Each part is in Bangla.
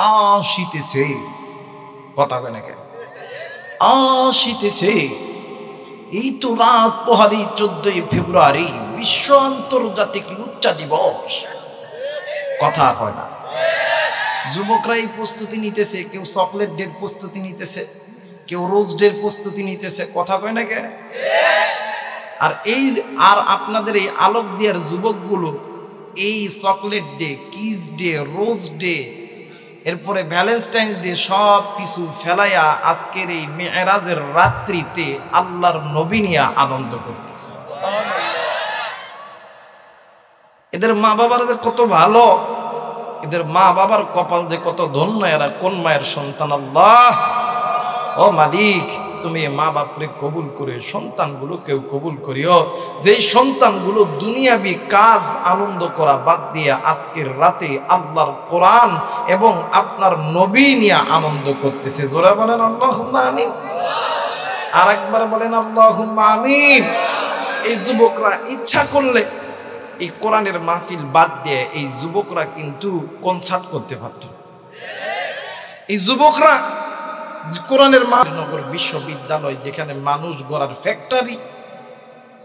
আসিতেছে, কথা কয় নাকি আসিতেছে। এই তো রাত পোহারি 14 ফেব্রুয়ারি বিশ্ব আন্তর্জাতিক লুচ্চা দিবস, কথা কয় না। যুবকরা এই প্রস্তুতি নিতেছে, কেউ চকলেট ডের প্রস্তুতি নিতেছে, কেউ রোজ ডের প্রস্তুতি নিতেছে, কথা কয় না কে। আর আপনাদের এই আলোক দিয়ার যুবকগুলো এই chocolate day, kiss day, rose day, এরপরে ভ্যালেন্টাইন্স ডে সব কিছু ফেলাইয়া আজকের এই মেরাজের রাত্রিতে আল্লাহর নবী নিয়ে আনন্দ করতেছে। এদের মা বাবার যে কত ভালো, এদের মা বাবার কপাল যে কত ধন্য, এরা কোন মায়ের সন্তান। আল্লাহ ও মালিক, তুমি মা বাপরে কবুল করে সন্তানগুলো কেউ কবুল করিও, যেই সন্তানগুলো দুনিয়াবি কাজ আনন্দ করা বাদ দিয়ে আজকের রাতে আল্লাহর কোরআন এবং আপনার নবী নিয়ে আনন্দ করতেছে। জোরে বলেন আল্লাহুম্মা আমিন। আর একবার বলেন আল্লাহুম্মা আমিন। এই যুবকরা ইচ্ছা করলে এই কোরআনের মাহফিল বাদ দিয়ে এই যুবকরা কিন্তু কনসার্ট করতে পারত। এই যুবকরা কোরআনের নগর বিশ্ববিদ্যালয়, যেখানে মানুষ গড়ার ফ্যাক্টরি,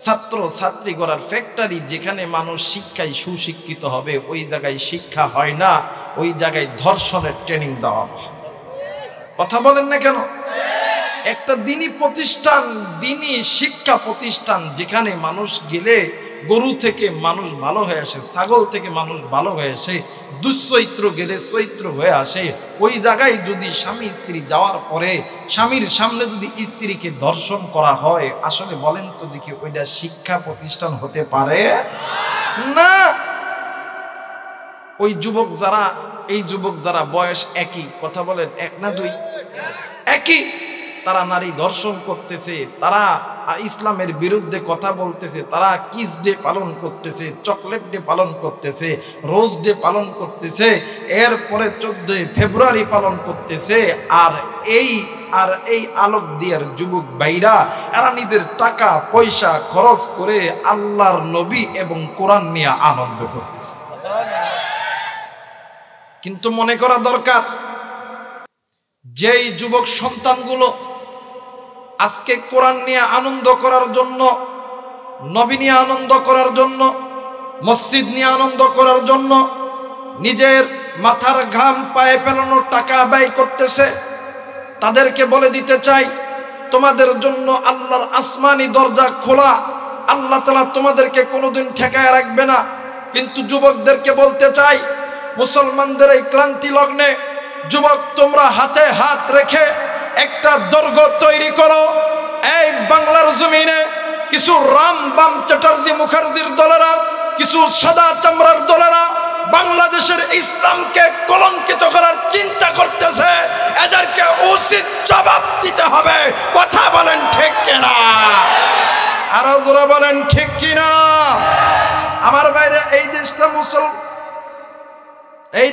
ছাত্র ছাত্রী গড়ার ফ্যাক্টরি, যেখানে মানুষ শিক্ষায় সুশিক্ষিত হবে, ওই জায়গায় শিক্ষা হয় না, ওই জায়গায় ধর্ষণের ট্রেনিং দেওয়া হয়। কথা বলেন না কেন? একটা দিনী প্রতিষ্ঠান, দিনী শিক্ষা প্রতিষ্ঠান, যেখানে মানুষ গেলে গরু থেকে মানুষ ভালো হয়ে আসে, ছাগল থেকে মানুষ ভালো হয়ে আসে, দুশ্চরিত্র গেলে চরিত্র হয়ে আসে, ওই জায়গায় যদি স্বামী স্ত্রী যাওয়ার পরে স্বামীর সামনে যদি স্ত্রীকে ধর্ষণ করা হয়, আসলে বলেন তো দেখি ওইটা শিক্ষা প্রতিষ্ঠান হতে পারে না। ওই যুবক যারা, এই যুবক যারা বয়স একই, কথা বলেন এক না দুই, একই, তারা নারী ধর্ষণ করতেছে, তারা ইসলামের বিরুদ্ধে কথা বলতেছে, তারা কিস ডে পালন করতেছে, চকলেট ডে পালন করতেছে, রোজ ডে পালন করতেছে, এরপরে 14 ফেব্রুয়ারি পালন করতেছে। আর এই আলোক দিয়ার যুবক ভাইরা, এরা নিজের টাকা পয়সা খরচ করে আল্লাহর নবী এবং কোরআন নিয়ে আনন্দ করতেছে। কিন্তু মনে করা দরকার, যেই যুবক সন্তানগুলো আজকে কোরআন নিয়ে আনন্দ করার জন্য, নবী নিয়ে আনন্দ করার জন্য, মসজিদ নিয়ে আনন্দ করার জন্য নিজের মাথার ঘাম পায়ে ফেলানো টাকা ব্যয় করতেছে, তাদেরকে বলে দিতে চাই, তোমাদের জন্য আল্লাহর আসমানি দরজা খোলা, আল্লাহ তাআলা তোমাদেরকে কোনোদিন ঠেকায় রাখবে না। কিন্তু যুবকদেরকে বলতে চাই, মুসলমানদের এই ক্লান্তি লগ্নে যুবক, তোমরা হাতে হাত রেখে একটা দৈর্ঘ্য তৈরি করো। এই বাংলার জমিনে কিছু রাম বাম চ্যাটার্জি মুখার্জির দলেরা, কিছু সাদা চামড়ার দলেরা বাংলাদেশের ইসলামকে কলঙ্কিত করার চিন্তা করতেছে, এদেরকে উচিত জবাব দিতে হবে। কথা বলেন ঠিক কিনা? আরো জোরে বলেন ঠিক কিনা? আমার বাইরে এই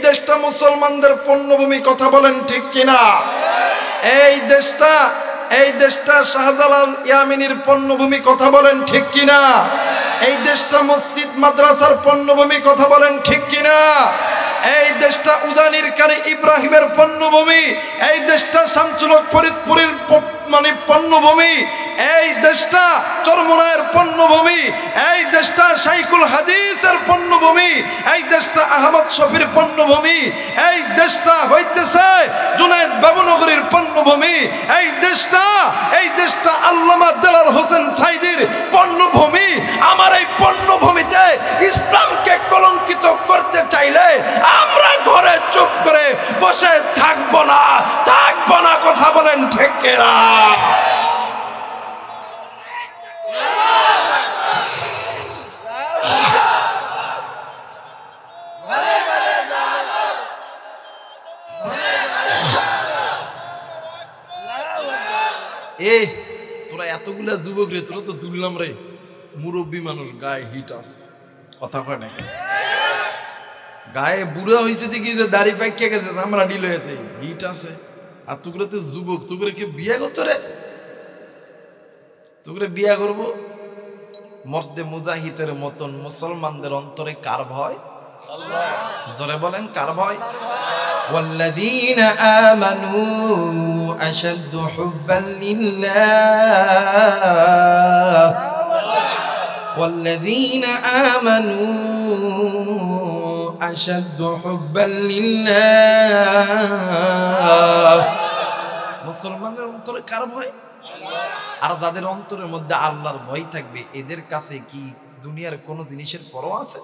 দেশটা মুসলমানদের পণ্যভূমি, কথা বলেন ঠিক কিনা? এই দেশটা শাহজালাল ইয়ামিনীর পণ্যভূমি, কথা বলেন ঠিক কিনা? এই দেশটা মসজিদ মাদ্রাসার পণ্যভূমি, কথা বলেন ঠিক কিনা? এই দেশটা উদানির কারি ইব্রাহিমের পণ্যভূমি, এই দেশটা শামসুল হক ফরিদপুরের পণ্যভূমি, এই দেশটা চরমোনায়ের পণ্যভূমি, এই দেশটা শাইখুল হাদিসের পণ্যভূমি, এই দেশটা আহমদ শফির পণ্যভূমি, এই দেশটা হইতেছে জুনায়েদ বাবুনগরীর পণ্যভূমি, এই দেশটা আল্লামা দেলার হোসেন সাইদির পণ্যভূমি। আমার এই পণ্যভূমিতে ইসলামকে কলঙ্কিত করতে চাইলে আমরা ঘরে চুপ করে বসে থাকবো না। কথা বলেন ঠিক কিনা? তোরা এতগুলা যুবক রে, তোরা তো তুললাম রে, মুরব্বী মানুষ, গায়ে হিট আছে, কথা কয় না, গায়ে বুড়া হয়েছে দেখি যে দাড়ি পাইকে গেছে, আমরা ডিল হয়েছে, হিট আছে। আর তোগুলো তো যুবক, তোগুলো কে বিয়ে করতো রে? তোগুলো বিয়ে করবো মর্দে মুজাহিদের মতন। মুসলমানদের অন্তরে কার ভয়? জোরে বলেন কার ভয়? والذين آمنوا أشد حبا لله والذين آمنوا أشد حبا لله মুসলমানের অন্তরে কার ভয়? আর যাদের অন্তরের মধ্যে আল্লাহর ভয় থাকবে এদের কাছে কি দুনিয়ার কোনো জিনিসের পরোয়া আছে?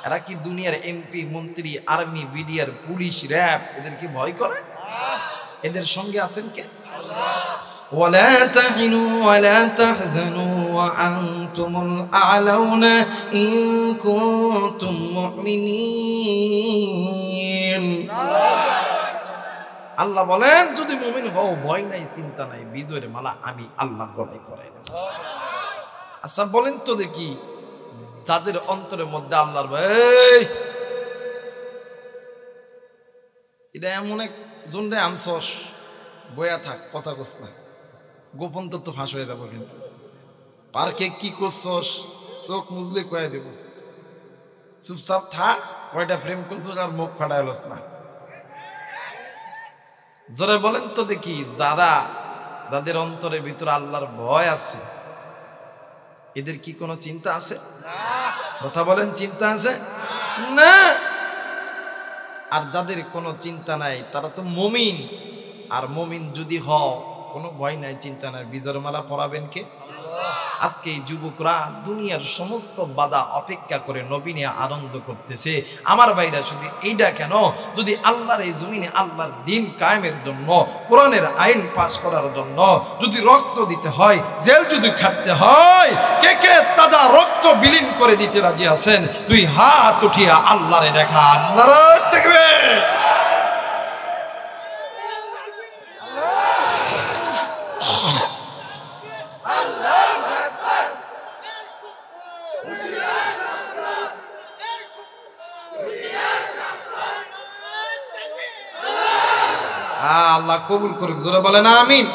এরা কি দুনিয়ার এমপি, মন্ত্রী, আর্মি, বিডিআর, পুলিশ, র‍্যাব এদেরকে ভয় করে? এদের সঙ্গে আছেন কে? ولا تهنوا ولا تحزنوا وأنتم الأعلون إن كنتم مؤمنين আল্লাহ বলেন যদি মুমিন হও ভয় নাই, চিন্তা নাই, বিজয়ের মালা আমি আল্লাহ গলায় পরাই দেব। আচ্ছা বলেন তো দেখি, যাদের অন্তরের মধ্যে আল্লাহর ভয়, এটা এমন এক জন্ডে আনছস বয়া থাক, কথা কস না, গোপন তথ্য ফাঁস হয়ে যাবো। কিন্তু পার্কে কি করছস চোখ মুজলে কয়ে দেব, চুপচাপ থাক, কয়টা প্রেম করছস আর মুখ ফাটাইলস না। জোরে বলেন তো দেখি, যাদের অন্তরের ভিতরে আল্লাহর ভয় আছে এদের কি কোনো চিন্তা আছে? কথা বলেন, চিন্তা আছে না? আর যাদের কোনো চিন্তা নাই তারা তো মুমিন। আর মুমিন যদি হও কোনো ভয় নাই, চিন্তা নাই, বিজয়ের মালা পরাবেন কে? আজকে এই যুবকরা দুনিয়ার সমস্ত বাধা অপেক্ষা করে নবী নিয়ে আনন্দ করতেছে। আমার ভাইরা শুধু এইটা কেন, যদি আল্লাহর এই জমিনে আল্লাহর দিন কায়েমের জন্য, কোরআনের আইন পাশ করার জন্য যদি রক্ত দিতে হয়, জেল যদি খাটতে হয়, কে কে তাজা রক্ত বিলীন করে দিতে রাজি আছেন? দুই হাত উঠিয়ে আল্লাহরে দেখান, নারায়ে তাকবীর। আল্লাহ কবুল করুক, জোরে বলেন আমিন।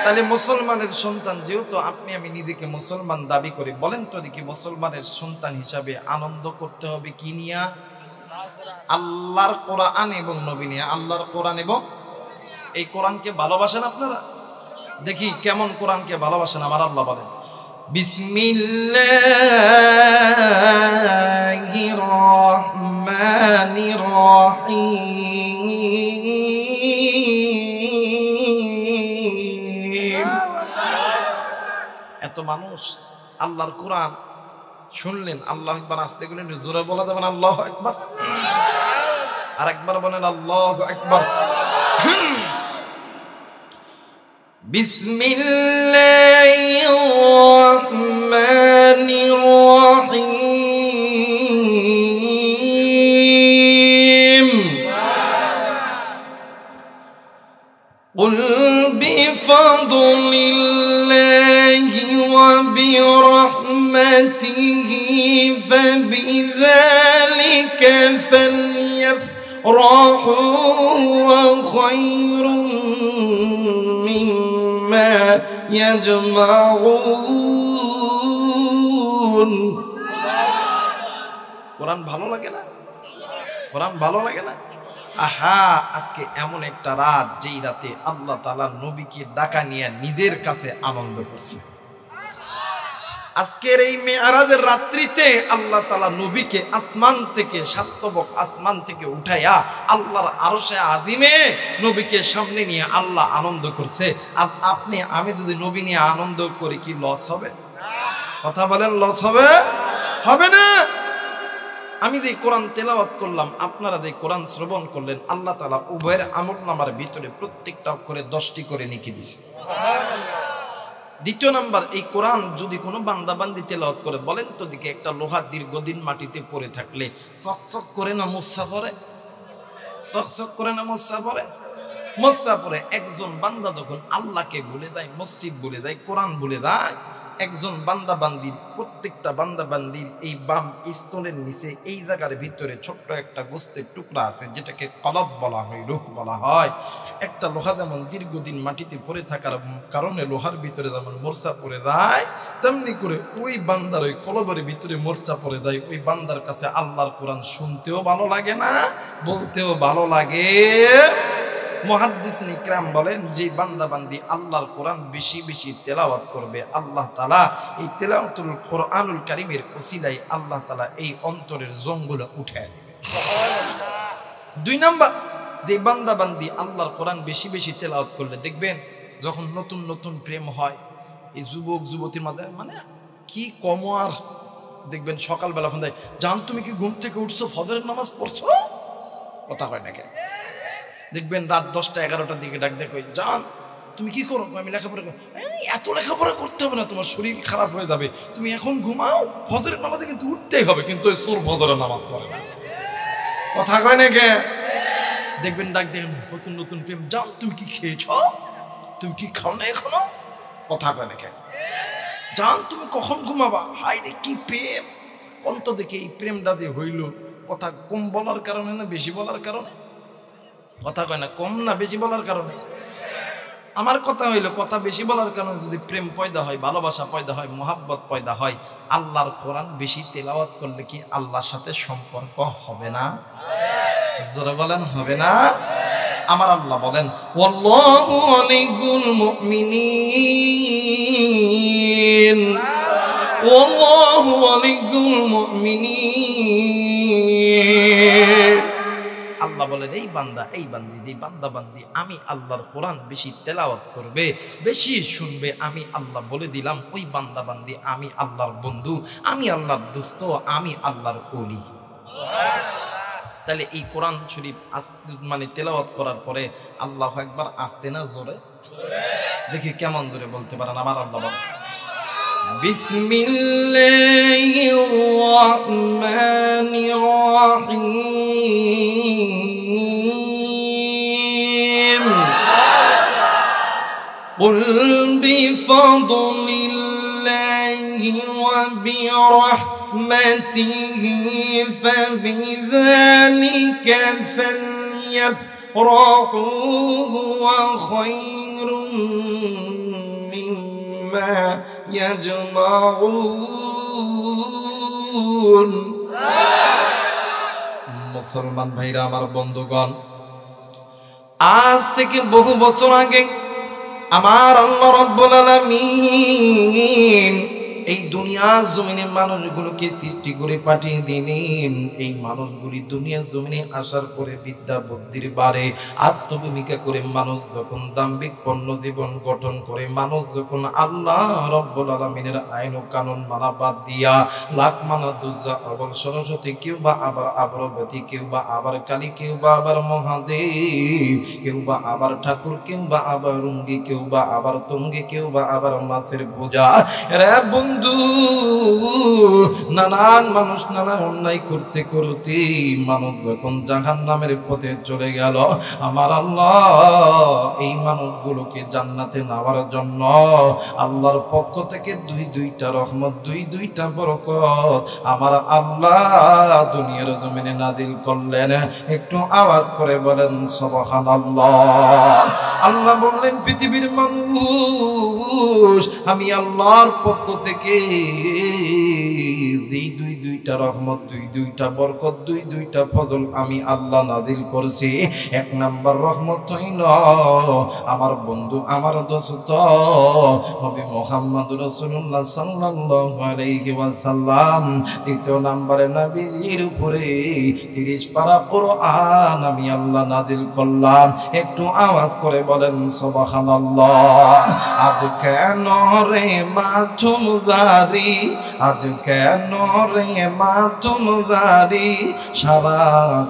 তাহলে মুসলমানের সন্তান যেহেতু আপনি আমি নিজেকে মুসলমান দাবি করি, বলেন তো দেখি মুসলমানের সন্তান হিসাবে আনন্দ করতে হবে কি নিয়া? আল্লাহর কোরআন এবং নবী নিয়ে। আল্লাহর কোরআন এবং এই কোরআনকে ভালোবাসেন আপনারা? দেখি কেমন কোরআনকে ভালোবাসেন আমার আল্লাহ বলেন, বিসমিল্লাহির রহমানির রহিম। এত মানুষ আল্লাহর কোরআন শুনলেন, আল্লাহু আকবার আস্তে করে জোরে বলা যাবেন আল্লাহু আকবার, আর একবার বলেন আল্লাহু আকবার। বিসমিল্লাহির রহমানির রহিম। قل بفضل وبرحمته فبذلك فليفرحوا وخير مما يجمعون। কোরআন ভালো লাগে না? কোরআন ভালো লাগে না? আহা, আজকে এমন একটা রাত যেই রাতে আল্লাহ তাআলা নবীকে ডাকা নিয়ে নিজের কাছে আনন্দ করছে। আজকের এই মেরাজের রাত্রিতে আল্লাহ তাআলা নবীকে আসমান থেকে, সাতবক আসমান থেকে উঠাইয়া আল্লাহর আরশে আযিমে নবীকে সামনে নিয়ে আল্লাহ আনন্দ করছে। আর আপনি আমি যদি নবী নিয়ে আনন্দ করি কি লস হবে? কথা বলেন, লস হবে? হবে না। আমি যে কোরআন তেলাওয়াত করলাম, আপনারা যে কোরআন শ্রবণ করলেন, আল্লাহ তাআলা উভয়ের আমলনামার ভিতরে প্রত্যেকটা করে 10টি করে নেকি দিছে। দ্বিতীয় নাম্বার, এই কোরআন যদি কোনো বান্দা বান্দি তেলাওয়াত করে, বলেন তো দিকে একটা লোহা দীর্ঘদিন মাটিতে পড়ে থাকলে চকচক করে না মুসা পড়ে? চকচক করে না মুসা পড়ে? মুসা পড়ে। একজন বান্দা যখন আল্লাহকে ভুলে যায়, মসজিদ ভুলে যায়, কোরআন ভুলে যায়, একজন বান্দা বান্দির, প্রত্যেকটা বান্দা বান্দির এই বাম স্তনের নিচে এই জায়গার ভিতরে ছোট্ট একটা গোস্তের টুকরা আছে, যেটাকে কলব বলা হয়, রূহ বলা হয়। একটা লোহা যেমন দীর্ঘদিন মাটিতে পড়ে থাকার কারণে লোহার ভিতরে যেমন মোরসা পড়ে যায়, তেমনি করে ওই বান্দার ওই কলবের ভিতরে মোর্চা পড়ে দেয়। ওই বান্দার কাছে আল্লাহর কোরআন শুনতেও ভালো লাগে না, বলতেও ভালো লাগে। মুহাদ্দিসিন ইকরাম বলেন, যে বান্দা বান্দি আল্লাহর কোরআন বেশি বেশি তেলাওয়াত করবে, আল্লাহ তাআলা এই তেলাওয়াতুল কোরআনুল কারীমের ওসিলায় আল্লাহ তাআলা এই অন্তরের জংগুলো উঠায় দিবে। দুই নাম্বার, যে বান্দা বান্দি আল্লাহর কোরআন বেশি বেশি তেলাওয়াত করলে দেখবেন যখন নতুন নতুন প্রেম হয় এই যুবক যুবতীর মধ্যে, মানে কি কম আর দেখবেন সকালবেলা ফোন দেয়, জান তুমি কি ঘুম থেকে উঠছো, ফজরের নামাজ পড়ছো? কথা হয় না কেন? দেখবেন রাত 10টা 11টার দিকে ডাক দেখো, জান তুমি কি করো? আমি লেখাপড়া করি। এত লেখাপড়া করতে হবে না, তোমার শরীর খারাপ হয়ে যাবে, তুমি এখন ঘুমাও, ফজরের নামাজে কিন্তু উঠতেই হবে। কিন্তু ওই সোর ফজরের নামাজ পড়ে না। কথা কয় না কে? দেখবেন ডাক দেখেন নতুন নতুন প্রেম, জান তুমি কি খেয়েছ, তুমি কি খাও না এখনো? কথা কয় না কে? জান তুমি কখন ঘুমাবা? হাই রে কি প্রেম! অন্ত দেখে এই প্রেমটা দিয়ে হইল। কথা কম বলার কারণে না বেশি বলার কারণে? কথা কয় না, কম না বেশি বলার কারণে? আমার কথা হইলো, কথা বেশি বলার কারণে যদি প্রেম পয়দা হয়, ভালোবাসা পয়দা হয়, মোহাব্বত পয়দা হয়, আল্লাহর কোরআন বেশি তেলাওয়াত করলে কি আল্লাহর সাথে সম্পর্ক হবে না? জোরে বলেন, হবে না? আমার আল্লাহ বলেন, ওয়াল্লাহু ওয়ালিয়ুল মুমিনিন, ওয়াল্লাহু ওয়ালিয়ুল মুমিনিন। আল্লাহ বলেন, এই বান্দা এই বান্দি, এই বান্দা বান্দি আমি আল্লাহর কোরআন বেশি তেলাওয়াত করবে, বেশি শুনবে, আমি আল্লাহ বলে দিলাম ওই বান্দা বান্দি আমি আল্লাহর বন্ধু, আমি আল্লাহর দোস্ত, আমি আল্লাহর ওলি। তাহলে এই কোরআন শরীফ মানে তেলাওয়াত করার পরে আল্লাহু আকবার আসতে না জোরে? দেখি কেমন জোরে বলতে পারেন আমার আল্লাহ বলেন, বিসমিল্লাহির রহমানির রহিম, কুল বিফাদলিল্লাহি ওয়া বিরহমাতিহি ফাবিযালিকা ফালইফরাহু হুয়া খায়রুম মিম্মা ইয়াজমাউন। মুসলমান ভাইরা আমার, বন্ধুগণ, আজ থেকে বহু বছর আগে আমার আল্লাহ রাব্বুল আলামিন এই দুনিয়ার জমিনে মানুষগুলোকে সৃষ্টি করে পাঠিয়ে দিলেন। এই মানুষগুলি দুনিয়ার জমিনে আসার পরে বিদ্যা বুদ্ধির বারে আত্মভূমিকা করে মানুষ যখন দাম্ভিক পণ্য জীবন গঠন করে, মানুষ যখন আল্লাহ রাব্বুল আলামিনের আইন ও কানুন মানা বাদ দিয়া লাখ মানা দুর্জা আবার সরস্বতী, কেউ বা আবার আবরবতী, কেউ বা আবার কালী, কেউ বা আবার মহাদেব, কেউ বা আবার ঠাকুর, কেউ বা আবার রুঙ্গি, কেউ বা আবার তুঙ্গি, কেউ বা আবার মাছের পূজা। রে বন্ধু, নানান মানুষ নানান অন্যায় করতে করতে মানুষ যখন জাহান্নামের পথে চলে গেল, আমার আল্লাহ এই মানুষগুলোকে জান্নাতে নেওয়ার জন্য আল্লাহর পক্ষ থেকে দুইটা রহমত, দুইটা বরকত আমার আল্লাহ দুনিয়ার জমিনে নাজিল করলেন। একটু আওয়াজ করে বলেন সুবহানাল্লাহ। আল্লাহ বললেন, পৃথিবীর মানুষ, আমি আল্লাহর পক্ষ থেকে যেই দুইটা রহমত, দুইটা বরকত, দুইটা ফজল আমি আল্লাহ নাজিল করছি। এক নাম্বার রহমত হইল আমার বন্ধু, আমার দোস্ত নবী মুহাম্মদ রাসূলুল্লাহ সাল্লাল্লাহু আলাইহি ওয়াসাল্লাম। দ্বিতীয় নাম্বারে নবীর উপরে 30 পারা কোরআন আমি আল্লাহ নাজিল করলাম। একটু আওয়াজ করে বলেন সুবহানাল্লাহ। আজ কেন রে মাথুম জারি, আজ কেন রে মাথুম জারি, সারা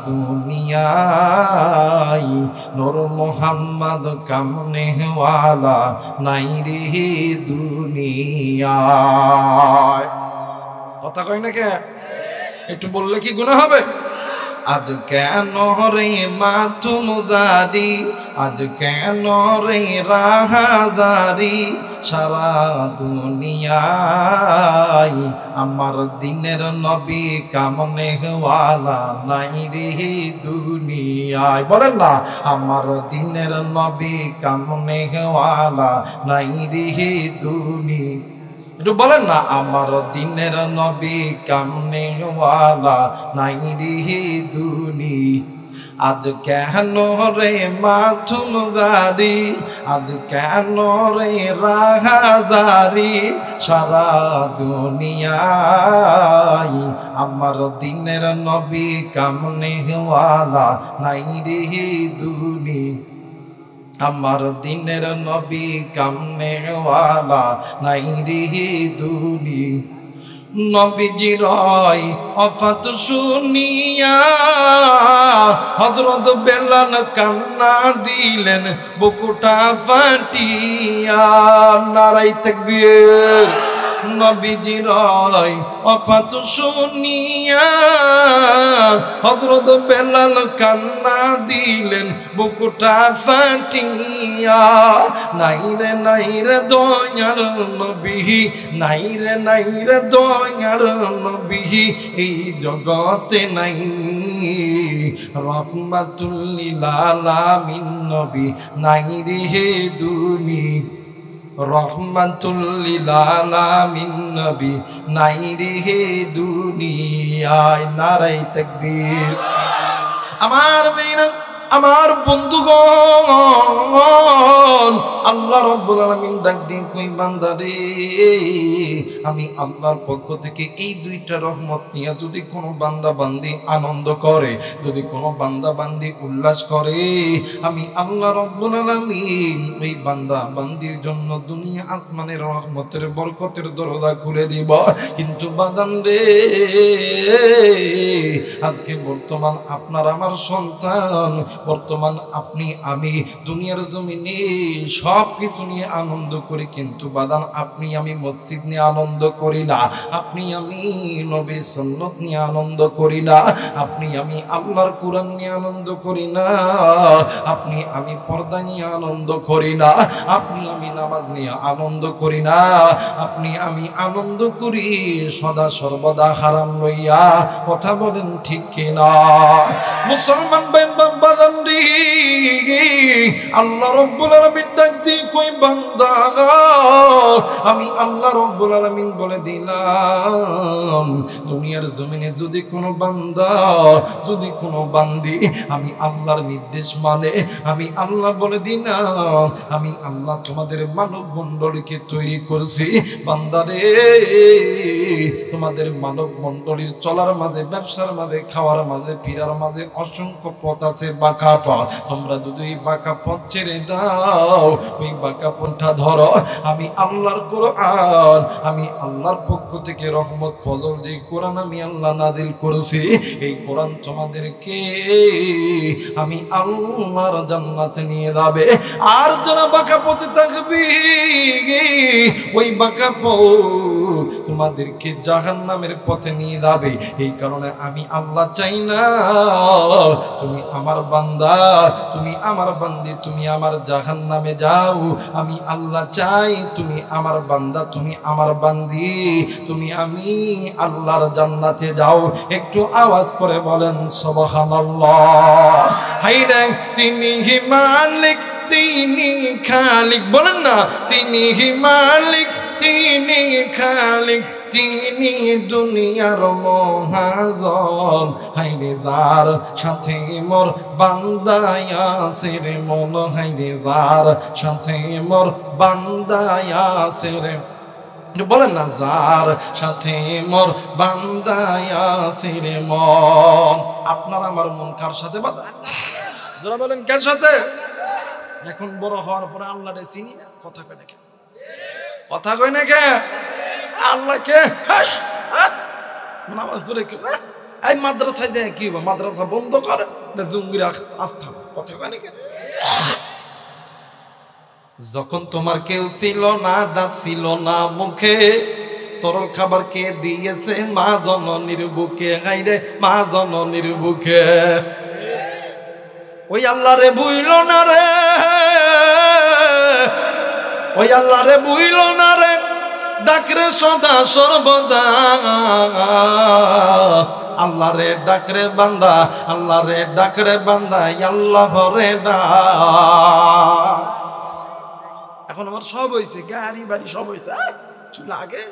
দুনিয়ায় নূর মুহাম্মদ কামনে ওয়ালা নাই রে দুনিয়ায়। কথা কই না কে? একটু বললে কি গুনাহ হবে? আজ কেন রে মাথুম জারি, আজ কেন রে রাহাজারি, সারা দুনিয়ায় আমার দিনের নবী কামনে ওয়ালা নাই রে দুনিয়ায়। বলেন না, আমার দিনের নবী কামনে ওয়ালা নাই রে দুনিয়ায়। একটু বলেন না, আমার দিনের নবী কামনেওয়ালা নাই রে দুনি, আজ কেন রে মাথুন গাড়ি, আজ কেন রে রাহাজারি, সারা দুনিয়ায় আমার দিনের নবী কামনেওয়ালা নাই রে দুনি, আমার দিনের নবী কামনেওয়ালা নাই রে দুনি। নবীজির ওফাত শুনিয়া হযরত বেলাল কান্না দিলেন বুকুটা ফাটিয়া। নারায়ে তাকবীর। নবীজির ওফাত শুনিয়া হযরত বেলাল কান্না দিলেন বুকুটা ফাটিয়া। নাইরে দয়ার নবী, নাইরে দয়ার নবী, এই জগতে নাই রহমাতুল লিল আলামিন নবী নাইরে দুনি, রহমাতুল লিল আলামিন নবী নাইরে দুনিয়ায়। নারায়ে তাকবীর। আমার মেয়েরা, আমার বন্ধুগণ, আল্লাহ রাব্বুল আলামিন ডাক দিয়ে কই বান্দারে, আমি আল্লাহর পক্ষ থেকে এই দুইটা রহমত নিয়ে যদি কোনো বান্দা বান্দি আনন্দ করে, যদি কোনো বান্দা বান্দি উল্লাস করে, আমি আল্লাহ রাব্বুল আলামিন ওই বান্দা বান্দির জন্য দুনিয়া আসমানের রহমতের বরকতের দরজা খুলে দিব। কিন্তু বাদান রে, আজকে বর্তমান আপনার আমার সন্তান, বর্তমান আপনি আমি দুনিয়ার জমিনে সব কিছু নিয়ে আনন্দ করি, কিন্তু বাদান আপনি আমি মসজিদ নিয়ে আনন্দ করি না, আপনি আমি নবীর সুন্নাত নিয়ে আনন্দ করি না, আপনি আমি আল্লাহর কোরআন নিয়ে আনন্দ করি না, আপনি আমি পর্দা নিয়ে আনন্দ করি না, আপনি আমি নামাজ নিয়ে আনন্দ করি না, আপনি আমি আনন্দ করি সদা সর্বদা হারাম লইয়া। কথা বলেন ঠিক কিনা? মুসলমান বান্দান রে, আল্লাহ রাব্বুল আলামিন ডাক দিয়ে কই বান্দা, আমি আল্লাহ রাব্বুল আলামিন বলে দিলাম, দুনিয়ার জমিনে যদি কোনো বান্দা, যদি কোনো বান্দি আমি আল্লাহর নির্দেশ মানে, আমি আল্লাহ বলে দিলাম, আমি আল্লাহ তোমাদের মানব মণ্ডলীকে তৈরি করছি। বান্দারে, তোমাদের মানব মণ্ডলীর চলার মাঝে, ব্যবসার মাঝে, খাওয়ার মাঝে, ফিরার মাঝে অসংখ্য পথ আছে, বাঁকা পথ। তোমরা যদি ওই বাঁকা পথ ছেড়ে দাও, ওই বাঁকা পথটা ধরো, আমি আল্লাহর কোরআন, আমি আল্লাহর পক্ষ থেকে রহমত ফজল যে কোরআন আমি আল্লাহ নাযিল করেছি, এই কোরআন তোমাদেরকে আমি আল্লাহর জান্নাতে নিয়ে যাবে। আর যারা বাঁকা পথে থাকবি, ওই বাঁকা পথ তোমাদেরকে জাহান্নামের পথে নিয়ে যাবে। এই কারণে আমি আল্লাহ চাই না তুমি আমার বান্দা, তুমি আমার বান্দি, তুমি আমার জাহান্নামে যাও। আমি আল্লাহ চাই তুমি আমার বান্দা, তুমি আমার বান্দি, তুমি আমি আল্লাহর জান্নাতে যাও। একটু আওয়াজ করে বলেন সুবহানাল্লাহ। হায়রে তিনি মালিক, তিনি খালিক, বলেন না, তিনি মালিক, তিনি খালিক, তিনি দুনিয়ার মহাজন। হাইরে যার সাথে মোর বান্দায় আছে রে মন, হাইরে যার সাথে মোর বান্দায় আছে রে, বলেন না, যার সাথে মোর বান্দায় আছে রে মন। আপনার আমার মন কার সাথে বাঁধা? যারা বলেন কার সাথে? এখন বড় হওয়ার পরে আল্লাহরে চিনি না, কথা কয় না কেন? কথা কয় না কেন? আল্লাহকে নামাজ পড়ে কি এই মাদ্রাসায় যায় কি, মাদ্রাসা বন্ধ করে জঙ্গির আস্থা, কথা কয় না কেন? যখন তোমার কেউ ছিল না, দাঁত ছিল না মুখে, তরল খাবার কে দিয়েছে? মা জননীর বুকে। হাইরে মা জননীর বুকে। ওই আল্লাহ রে বুইল না রে, ওই আল্লাহ রে বুইল না রে, ডাকরে সদা সর্বদা। আল্লাহ রে ডাকরে বান্দা, আল্লাহ রে ডাকরে বান্দা, আল্লাহ রে ডাক। এখন আমার সব হয়েছে, গাড়ি বাড়ি সব হয়েছে, কি লাগে?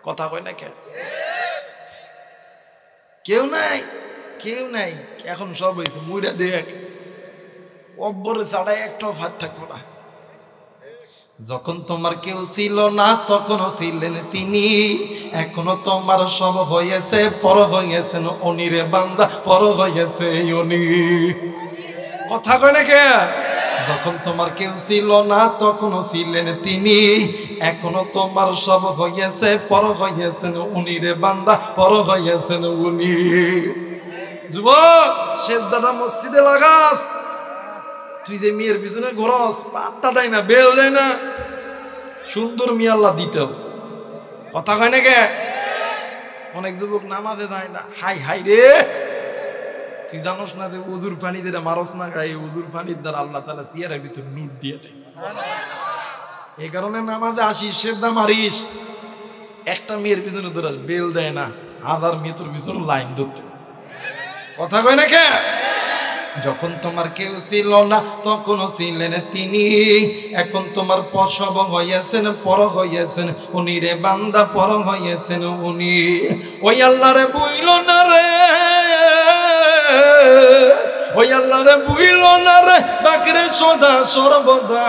কথা কয় না কেন? কেউ নাই, কেউ নাই। এখন সব হয়েছে মুইরা দেখ, অব্বরে ছাড়াই একটাও ভাত থাকবো না। যখন তোমার কেউ ছিল না তখনও ছিলেন তিনি, এখনো তোমার সব হয়েছে পর হয়েছেন অনিরে বান্দা, পর হয়েছে উনি। কথা কয় না কে? যখন তোমার কেউ ছিল না তখনও ছিলেন তিনি, এখনো তোমার সব হয়েছে পর হয়েছেন উনিরে বান্দা, পর হয়েছেন উনি। যুবক, সেজদাটা মসজিদে লাগাস, তুই যে মেয়ের পিছনে ঘোরস, পাত্তা দেয় না, বেল দেয় না। সুন্দর মেয়ে আল্লাহ দিত। কথা কয় না কে? অনেক যুবক নামাজে যায় না। হাই হাই রে, তুই জানোস না যে উজুর পানি যেটা মারস না খাই, উজুর পানির দ্বারা আল্লাহ তাআলা সিয়ারের ভিতর নূর দিয়ে দেয়। এই কারণে নামাজে আসিস, সেজদা মারিস, একটা মেয়ের পিছনে ধরাস, বেল দেয় না, হাজার মেয়ে তোর পিছনে লাইন ধরতে। কথা কয় না কে? যখন তোমার কেউ ছিল না তখনও ছিলেন তিনি, এখন তোমার সব হয়েছেন পর হয়েছেন উনি রে বান্দা, পর হয়েছেন উনি। ওই আল্লাহ রে বুইল না রে, ওই আল্লাহ রে বুইল না রে, ডাকরে সদা সর্বদা।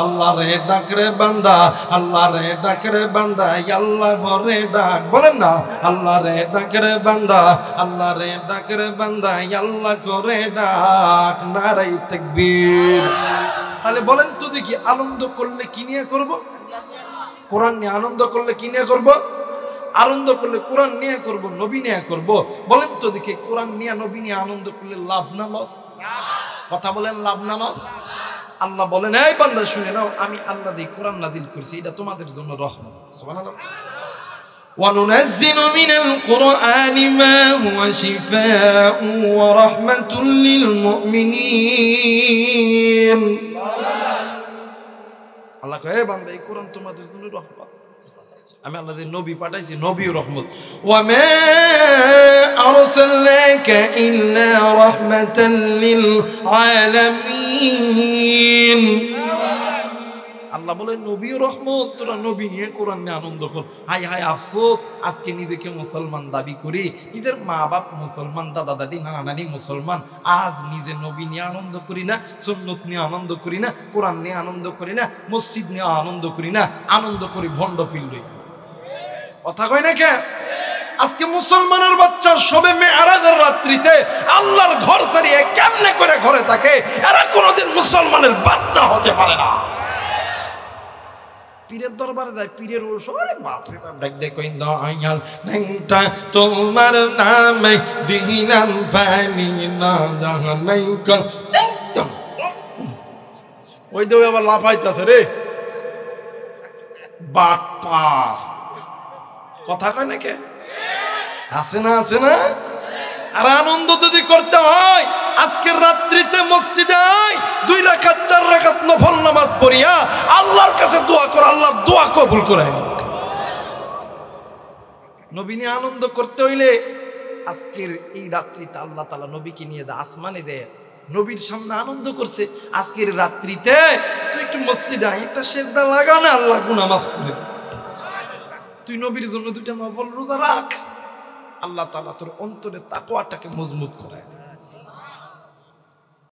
আল্লাহ রে ডাকরে বান্দা, আল্লাহ রে ডাকরে বান্দা, আল্লাহ রে ডাক। বলেন না, আল্লাহ রে ডাকরে বান্দা, আল্লাহ রে ডাকরে বান্দা, আল্লাহ করে ডাক। নারাই তাকবীর। তাহলে বলেন তো দেখি, আনন্দ করলে কি নিয়ে করব? কোরআন নিয়ে। আনন্দ করলে কি নিয়ে করব? আনন্দ করলে কোরআন নিয়ে করব, নবী নিয়ে করব। বলেন তো দেখি, কোরআন নিয়ে নবী নিয়ে আনন্দ করলে লাভ না লস? কথা বলেন, লাভ না লস? আল্লাহ বলেন, এই বান্দা শুনে নাও, আমি আল্লাহ দিয়ে কোরআন নাজিল করছি, এটা তোমাদের জন্য রহমত। সুবহানাল্লাহ। وَنُنَزِّلُ مِنَ الْقُرْآنِ مَا هُوَ شِفَاءٌ وَرَحْمَةٌ لِلْمُؤْمِنِينَ। আল্লাহ কয়, এই বান্দা, এই কোরআন তোমাদের জন্য রহমত। আমি আল্লাহ যে নবী পাঠাইছি, নবীও রহমত। وَمَا أَرْسَلْنَاكَ إِلَّا رَحْمَةً لِلْعَالَمِينَ। আল্লাহ বলে নবী রহমত, তোরা নবী নিয়ে কোরআন নিয়ে আনন্দ কর। হাই হাই আফসোস, আজকে নিজেকে মুসলমান দাবি করি, নিজের মা বাপ মুসলমান, দাদা দাদি নানা নানি মুসলমান, আজ নিজে নবী নিয়ে আনন্দ করি না, সুন্নত নিয়ে আনন্দ করি না, কোরআন নিয়ে আনন্দ করি না, মসজিদ নিয়ে আনন্দ করি না, আনন্দ করি ভণ্ড পিল্লই। কথা কয় না কে? আজকে মুসলমানের বাচ্চা সবে মেরাজের রাত্রিতে আল্লাহর ঘর ছাড়িয়ে কেমনে করে ঘরে থাকে, এরা কোনোদিন মুসলমানের বাচ্চা হতে পারে না। পীরের দরবারে যায়, পীরের ওরে বাপ রে বাপ, ডাক দে কই দয়াল নেংটা তোমার নামে দিলাম পানি না জানাই কোন। ওই দেও আবার লাফাইতাছে রে বাপ্পা। কথা কয় না কে? আছে না, আছে না? আর আনন্দ যদি করতে হয়, আজকের রাত্রিতে মসজিদে আয়, 2 রাকাত 4 রাকাত নফল নামাজ পড়িয়া আল্লাহর কাছে দোয়া কর, আল্লাহ দোয়া কবুল করে। নবী নিয়ে আনন্দ করতে হইলে আজকের এই রাত্রিতে আল্লাহ তাআলা নবীকে নিয়ে আসমানে দেয়, নবীর সামনে আনন্দ করছে। আজকের রাত্রিতে তুই একটু মসজিদে আয়, একটা সেজদা লাগা না, আল্লাহ গুনাহ মাফ করে। তুই নবীর জন্য 2টা নফল রোজা রাখ, আল্লাহ তাআলা তোর অন্তরে তাকওয়াটাকে মজবুত করে দেয়।